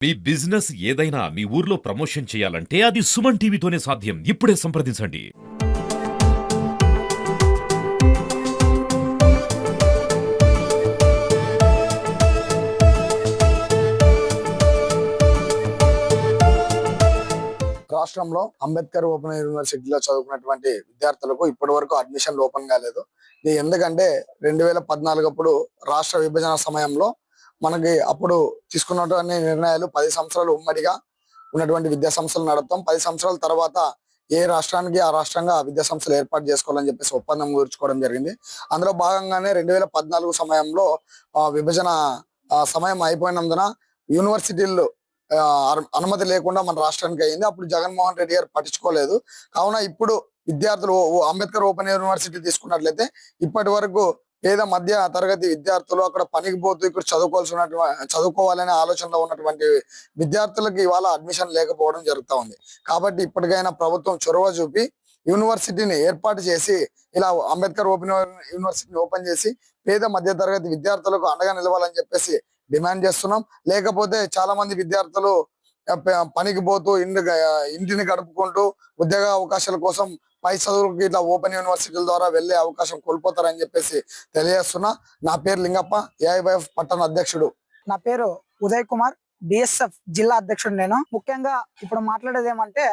మీ business ఏదైనా మీ ఊర్లో promotion చేయాలంటే అది సుమన్ టీవీతోనే సాధ్యం. ఇప్పుడే సంప్రదించండి. రాష్ట్రంలో అంబేద్కర్ ఓపెన్ యూనివర్సిటీలో చదువుకున్నటువంటి విద్యార్థులకు ఇప్పటి వరకు అడ్మిషన్లు ఓపెన్ కాలేదు. ఇది ఎందుకంటే 2014 అప్పుడు రాష్ట్ర విభజన సమయంలో మనకి అప్పుడు తీసుకున్నటువంటి నిర్ణయాలు 10 సంవత్సరాలు ఉమ్మడిగా ఉన్నటువంటి విద్యా సంస్థలు నడుపుతాం, 10 సంవత్సరాల తర్వాత ఏ రాష్ట్రానికి ఆ రాష్ట్రంగా విద్యా సంస్థలు ఏర్పాటు చేసుకోవాలని చెప్పేసి ఒప్పందం కూర్చుకోవడం జరిగింది. అందులో భాగంగానే 2014 సమయంలో విభజన సమయం అయిపోయినందున యూనివర్సిటీలు అనుమతి లేకుండా మన రాష్ట్రానికి అయింది. అప్పుడు జగన్మోహన్ రెడ్డి గారు పట్టించుకోలేదు. కావున ఇప్పుడు విద్యార్థులు అంబేద్కర్ ఓపెన్ యూనివర్సిటీ తీసుకున్నట్లయితే ఇప్పటి వరకు పేద మధ్య తరగతి విద్యార్థులు అక్కడ పనికి పోతూ ఇక్కడ చదువుకోవాలనే ఆలోచనలో ఉన్నటువంటి విద్యార్థులకు ఇవాళ అడ్మిషన్ లేకపోవడం జరుగుతూ ఉంది. కాబట్టి ఇప్పటికైనా ప్రభుత్వం చొరవ చూపి యూనివర్సిటీని ఏర్పాటు చేసి ఇలా అంబేద్కర్ యూనివర్సిటీని ఓపెన్ చేసి పేద మధ్య తరగతి విద్యార్థులకు అండగా నిలవాలని చెప్పేసి డిమాండ్ చేస్తున్నాం. లేకపోతే చాలా మంది విద్యార్థులు పనికి పోతూ ఇంటిని గడుపుకుంటూ ఉద్యోగ అవకాశాల కోసం పై చదువులకి ఇట్లా ఓపెన్ యూనివర్సిటీల ద్వారా వెళ్లే అవకాశం కోల్పోతారని చెప్పేసి తెలియజేస్తున్నా. నా పేరు లింగప్ప, ఏఐవైఎఫ్ పట్టణ అధ్యక్షుడు. నా పేరు ఉదయ్ కుమార్, బిఎస్ఎఫ్ జిల్లా అధ్యక్షుడు. నేను ముఖ్యంగా ఇప్పుడు మాట్లాడేది ఏమంటే,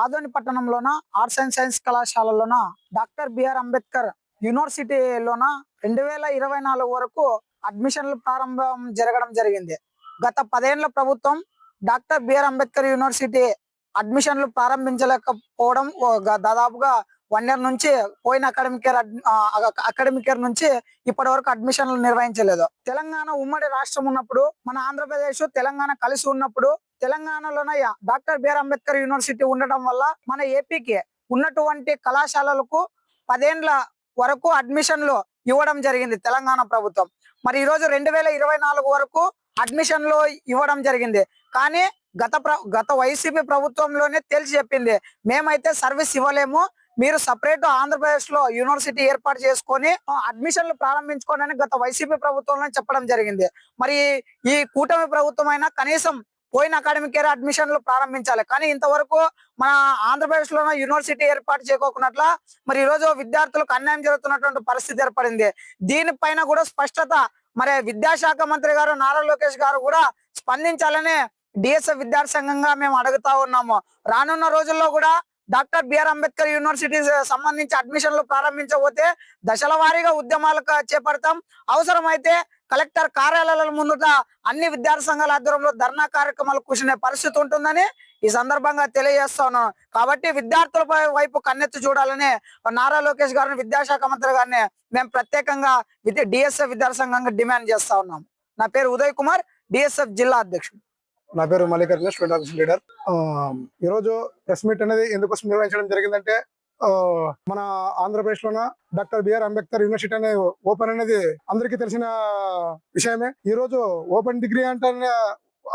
ఆదోని పట్టణంలోన ఆర్ట్స్ అండ్ సైన్స్ కళాశాలలోన డాక్టర్ బిఆర్ అంబేద్కర్ యూనివర్సిటీలోన 2024 వరకు అడ్మిషన్లు ప్రారంభం జరగడం జరిగింది. గత 10 ఏళ్ల ప్రభుత్వం డాక్టర్ బిఆర్ అంబేద్కర్ యూనివర్సిటీ అడ్మిషన్లు ప్రారంభించలేకపోవడం దాదాపుగా 1 ఇయర్ నుంచి పోయిన అకాడమిక్ ఇయర్ నుంచి ఇప్పటి వరకు అడ్మిషన్లు నిర్వహించలేదు. తెలంగాణ ఉమ్మడి రాష్ట్రం ఉన్నప్పుడు, మన ఆంధ్రప్రదేశ్ తెలంగాణ కలిసి ఉన్నప్పుడు తెలంగాణలోనే డాక్టర్ బిఆర్ అంబేద్కర్ యూనివర్సిటీ ఉండడం వల్ల మన ఏపీకి ఉన్నటువంటి కళాశాలలకు 10 ఏళ్ల వరకు అడ్మిషన్లు ఇవ్వడం జరిగింది తెలంగాణ ప్రభుత్వం. మరి ఈ రోజు 2024 వరకు అడ్మిషన్లు ఇవ్వడం జరిగింది. కానీ గత వైసీపీ ప్రభుత్వంలోనే తేల్చి చెప్పింది, మేమైతే సర్వీస్ ఇవ్వలేము, మీరు సపరేట్ ఆంధ్రప్రదేశ్ లో యూనివర్సిటీ ఏర్పాటు చేసుకొని అడ్మిషన్లు ప్రారంభించుకోండి అని గత వైసీపీ ప్రభుత్వంలో చెప్పడం జరిగింది. మరి ఈ కూటమి ప్రభుత్వం అయినా కనీసం పోయిన అకాడమిక్ ఇయర్ అడ్మిషన్లు ప్రారంభించాలి. కానీ ఇంతవరకు మన ఆంధ్రప్రదేశ్ లో యూనివర్సిటీ ఏర్పాటు చేయకోకున్నట్ల మరి ఈ రోజు విద్యార్థులకు అన్యాయం జరుగుతున్నటువంటి పరిస్థితి ఏర్పడింది. దీనిపైన కూడా స్పష్టత మరి విద్యాశాఖ మంత్రి గారు నారా లోకేష్ గారు కూడా స్పందించాలని డిఎస్ఎఫ్ విద్యార్థి సంఘంగా మేము అడుగుతా ఉన్నాము. రానున్న రోజుల్లో కూడా డాక్టర్ బిఆర్ అంబేద్కర్ యూనివర్సిటీ సంబంధించి అడ్మిషన్లు ప్రారంభించబోతే దశల వారీగా ఉద్యమాలకు చేపడతాం. అవసరమైతే కలెక్టర్ కార్యాలయాల ముందుట అన్ని విద్యార్థి సంఘాల ఆధ్వర్యంలో ధర్నా కార్యక్రమాలు కూర్చునే పరిస్థితి ఉంటుందని ఈ సందర్భంగా తెలియజేస్తా ఉన్నాను. కాబట్టి విద్యార్థుల వైపు కన్నెత్తి చూడాలని నారా లోకేష్ గారిని, విద్యాశాఖ మంత్రి గారిని మేము ప్రత్యేకంగా డిఎస్ఎఫ్ విద్యార్థి సంఘంగా డిమాండ్ చేస్తా ఉన్నాం. నా పేరు ఉదయ్ కుమార్, డిఎస్ఎఫ్ జిల్లా అధ్యక్షుడు. నా పేరు మల్లికార్జున, స్టూడెంట్ ఆఫీస్ లీడర్. ఈరోజు ప్రెస్ మీట్ అనేది ఎందుకోసం నిర్వహించడం జరిగిందంటే, మన ఆంధ్రప్రదేశ్ లోన డాక్టర్ బిఆర్ అంబేద్కర్ యూనివర్సిటీ అనే ఓపెన్ అనేది అందరికీ తెలిసిన విషయమే. ఈ రోజు ఓపెన్ డిగ్రీ అంటే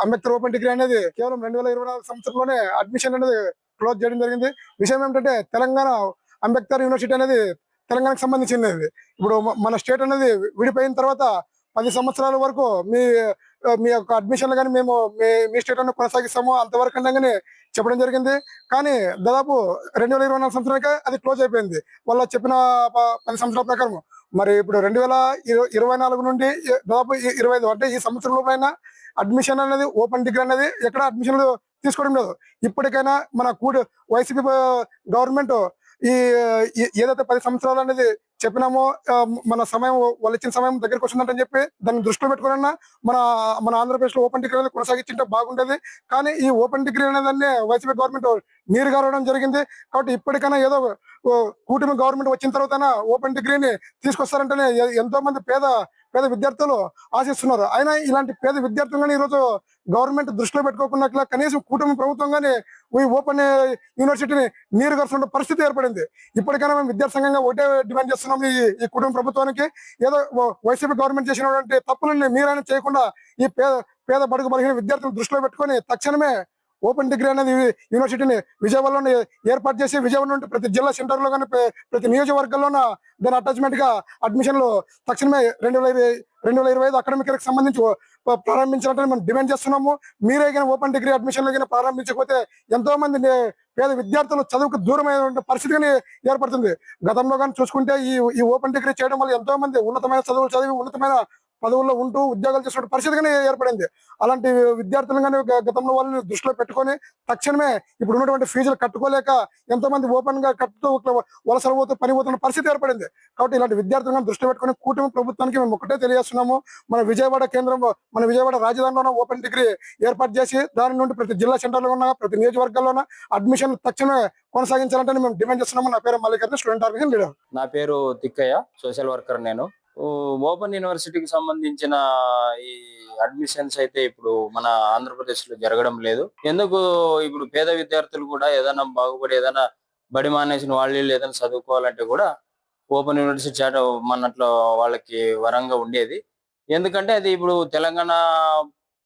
అంబేద్కర్ ఓపెన్ డిగ్రీ అనేది కేవలం 2024 సంవత్సరంలోనే అడ్మిషన్ అనేది క్లోజ్ చేయడం జరిగింది. విషయం ఏమిటంటే, తెలంగాణ అంబేద్కర్ యూనివర్సిటీ అనేది తెలంగాణకు సంబంధించినది. ఇప్పుడు మన స్టేట్ అనేది విడిపోయిన తర్వాత 10 సంవత్సరాల వరకు మీ యొక్క అడ్మిషన్లు కానీ మేము మీ స్టేట్ లో కొనసాగిస్తాము అంతవరకు అనగానే చెప్పడం జరిగింది. కానీ దాదాపు 2024 సంవత్సరానికి అది క్లోజ్ అయిపోయింది. వాళ్ళ చెప్పిన 10 సంవత్సరాల ప్రకారం. మరి ఇప్పుడు 2024 నుండి దాదాపు 25 అంటే ఈ సంవత్సరం లోపైన అడ్మిషన్ అనేది ఓపెన్ డిగ్రీ అనేది ఎక్కడ అడ్మిషన్లు తీసుకోవడం లేదు. ఇప్పటికైనా మన వైసీపీ గవర్నమెంట్ ఏదైతే 10 సంవత్సరాలు అనేది చెప్పినామో, మన సమయం వాళ్ళు ఇచ్చిన సమయం దగ్గరికి వచ్చిందంటని చెప్పి దాన్ని దృష్టిలో పెట్టుకున్నా మన ఆంధ్రప్రదేశ్ లో ఓపెన్ డిగ్రీ అనేది కొనసాగించుంటే బాగుంటది. కానీ ఈ ఓపెన్ డిగ్రీ అనేదాన్ని వైసీపీ గవర్నమెంట్ నీరు గారవడం జరిగింది. కాబట్టి ఇప్పటికైనా ఏదో కూటమి గవర్నమెంట్ వచ్చిన తర్వాత ఓపెన్ డిగ్రీని తీసుకొస్తారంటేనే ఎంతో మంది పేద విద్యార్థులు ఆశిస్తున్నారు. అయినా ఇలాంటి పేద విద్యార్థులను ఈరోజు గవర్నమెంట్ దృష్టిలో పెట్టుకోకుండా కనీసం కూటమి ప్రభుత్వం గానీ ఈ ఓపెన్ యూనివర్సిటీని నీరు గరుస్తున్న పరిస్థితి ఏర్పడింది. ఇప్పటికైనా మేము విద్యార్థి సంఘంగా ఒకటే డిమాండ్ చేస్తున్నాం, ఈ కుటుంబ ప్రభుత్వానికి ఏదో వైసీపీ గవర్నమెంట్ చేసినటువంటి తప్పులని మీరైనా చేయకుండా ఈ పేద బడుగు బలహీన విద్యార్థులను దృష్టిలో పెట్టుకొని తక్షణమే ఓపెన్ డిగ్రీ అనేది యూనివర్సిటీని విజయవాడలో ఏర్పాటు చేసి విజయవాడ నుండి ప్రతి జిల్లా సెంటర్ లో కానీ ప్రతి నియోజకవర్గంలోన దాని అటాచ్మెంట్ గా అడ్మిషన్లు తక్షణమే 2025 అకాడమిక్ ఇయర్ కి సంబంధించి ప్రారంభించాలంటే మనం డిమాండ్ చేస్తున్నాము. మీరే కానీ ఓపెన్ డిగ్రీ అడ్మిషన్లు కానీ ప్రారంభించకపోతే ఎంతో మంది పేద విద్యార్థులు చదువుకు దూరమైన పరిస్థితి కానీ ఏర్పడుతుంది. గతంలో కానీ చూసుకుంటే ఈ ఓపెన్ డిగ్రీ చేయడం వల్ల ఎంతో మంది ఉన్నతమైన చదువులు చదివి ఉన్నతమైన పదవుల్లో ఉంటూ ఉద్యోగాలు చేసిన పరిస్థితి కానీ ఏర్పడింది. అలాంటి విద్యార్థులు కానీ గతంలో వాళ్ళని దృష్టిలో పెట్టుకొని తక్షణమే ఇప్పుడు ఉన్నటువంటి ఫీజులు కట్టుకోలేక ఎంతో మంది ఓపెన్ గా కట్టుతూ వలసలు పోతూ పని పోతున్న పరిస్థితి ఏర్పడింది. కాబట్టి ఇలాంటి విద్యార్థులను దృష్టిలో పెట్టుకుని కూటమి ప్రభుత్వానికి మేము ఒకటే తెలియజేస్తున్నాము. మన విజయవాడ రాజధానిలో ఓపెన్ డిగ్రీ ఏర్పాటు చేసి దాని నుండి ప్రతి జిల్లా సెంటర్లో ఉన్న ప్రతి నియోజకవర్గాల్లో అడ్మిషన్ తక్షణమే కొనసాగించాలంటే మేము డిమాండ్ చేస్తున్నాము. నా పేరు మల్లికార్జున, స్టూడెంట్ ఆర్గనైజేషన్ లీడర్. నా పేరు తిక్కయ్య, సోషల్ వర్కర్. నేను ఓపెన్ యూనివర్సిటీకి సంబంధించిన ఈ అడ్మిషన్స్ అయితే ఇప్పుడు మన ఆంధ్రప్రదేశ్ లో జరగడం లేదు. ఎందుకు ఇప్పుడు పేద విద్యార్థులు కూడా ఏదైనా బాగుపడి ఏదైనా బడి మానేసిన వాళ్ళు ఏదైనా చదువుకోవాలంటే కూడా ఓపెన్ యూనివర్సిటీ మనట్లో వాళ్ళకి వరంగా ఉండేది. ఎందుకంటే అది ఇప్పుడు తెలంగాణ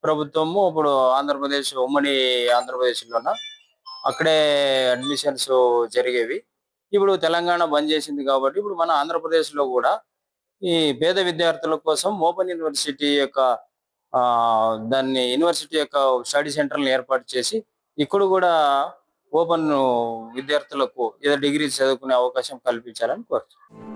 ప్రభుత్వము ఇప్పుడు ఆంధ్రప్రదేశ్ ఉమ్మడి ఆంధ్రప్రదేశ్ లోన అక్కడే అడ్మిషన్స్ జరిగేవి. ఇప్పుడు తెలంగాణ బంద్ చేసింది కాబట్టి ఇప్పుడు మన ఆంధ్రప్రదేశ్ లో కూడా ఈ పేద విద్యార్థుల కోసం ఓపెన్ యూనివర్సిటీ యొక్క దాన్ని యూనివర్సిటీ యొక్క స్టడీ సెంటర్లను ఏర్పాటు చేసి ఇక్కడ కూడా ఓపెన్ విద్యార్థులకు ఏదో డిగ్రీ చదువుకునే అవకాశం కల్పించాలని కోరుతున్నాను.